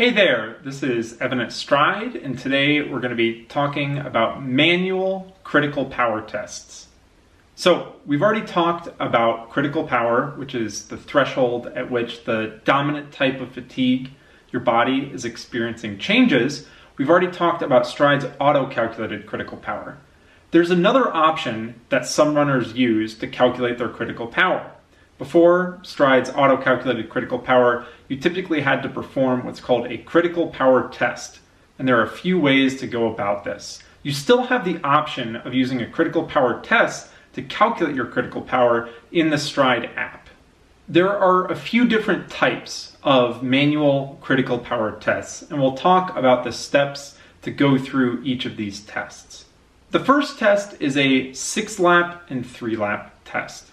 Hey there, this is Evan at Stryd, and today we're going to be talking about manual critical power tests. So we've already talked about critical power, which is the threshold at which the dominant type of fatigue your body is experiencing changes. We've already talked about Stryd's auto-calculated critical power. There's another option that some runners use to calculate their critical power. Before Stryd's auto-calculated critical power, you typically had to perform what's called a critical power test, and there are a few ways to go about this. You still have the option of using a critical power test to calculate your critical power in the Stryd app. There are a few different types of manual critical power tests, and we'll talk about the steps to go through each of these tests. The first test is a 6-lap and 3-lap test.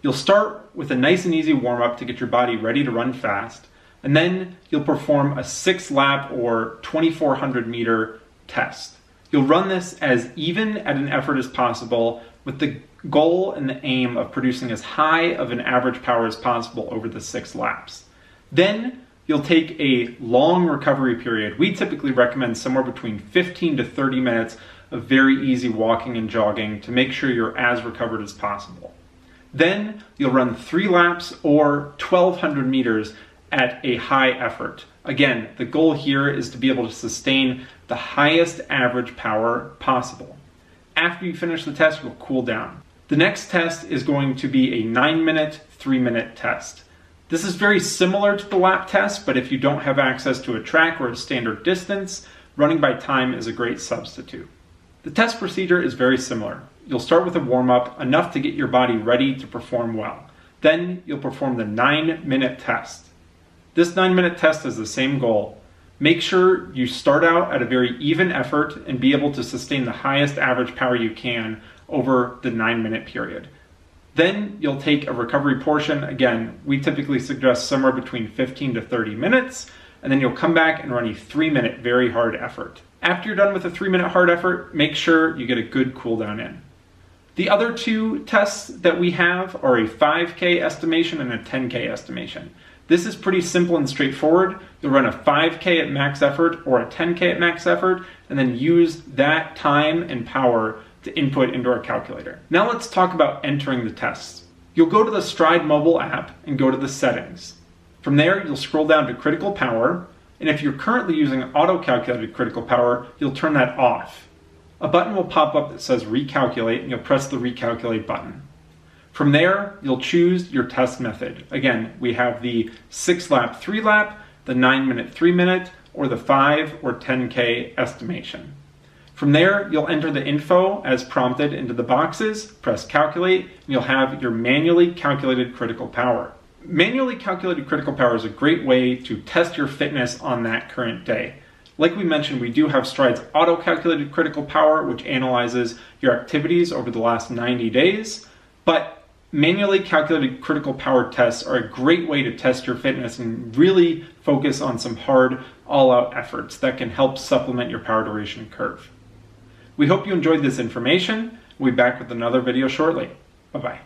You'll start with a nice and easy warm-up to get your body ready to run fast, and then you'll perform a 6-lap or 2,400 meter test. You'll run this as even at an effort as possible with the goal and the aim of producing as high of an average power as possible over the 6 laps. Then you'll take a long recovery period. We typically recommend somewhere between 15 to 30 minutes of very easy walking and jogging to make sure you're as recovered as possible. Then you'll run 3 laps or 1,200 meters at a high effort. Again, the goal here is to be able to sustain the highest average power possible. After you finish the test, you'll cool down. The next test is going to be a 9-minute, 3-minute test. This is very similar to the lap test, but if you don't have access to a track or a standard distance, running by time is a great substitute. The test procedure is very similar. You'll start with a warm-up, enough to get your body ready to perform well. Then you'll perform the 9-minute test. This 9-minute test has the same goal. Make sure you start out at a very even effort and be able to sustain the highest average power you can over the 9-minute period. Then you'll take a recovery portion. Again, we typically suggest somewhere between 15 to 30 minutes, and then you'll come back and run a 3-minute very hard effort. After you're done with a 3-minute hard effort, make sure you get a good cool down in. The other 2 tests that we have are a 5K estimation and a 10K estimation. This is pretty simple and straightforward. You'll run a 5K at max effort or a 10K at max effort, and then use that time and power to input into our calculator. Now let's talk about entering the tests. You'll go to the Stryd mobile app and go to the settings. From there, you'll scroll down to critical power, and if you're currently using auto-calculated critical power, you'll turn that off. A button will pop up that says recalculate, and you'll press the recalculate button. From there, you'll choose your test method. Again, we have the 6-lap, 3-lap, the 9-minute, 3-minute, or the 5 or 10K estimation. From there, you'll enter the info as prompted into the boxes, press calculate, and you'll have your manually calculated critical power. Manually calculated critical power is a great way to test your fitness on that current day. Like we mentioned, we do have Stryd's auto-calculated critical power, which analyzes your activities over the last 90 days, but manually calculated critical power tests are a great way to test your fitness and really focus on some hard, all-out efforts that can help supplement your power duration curve. We hope you enjoyed this information. We'll be back with another video shortly. Bye-bye.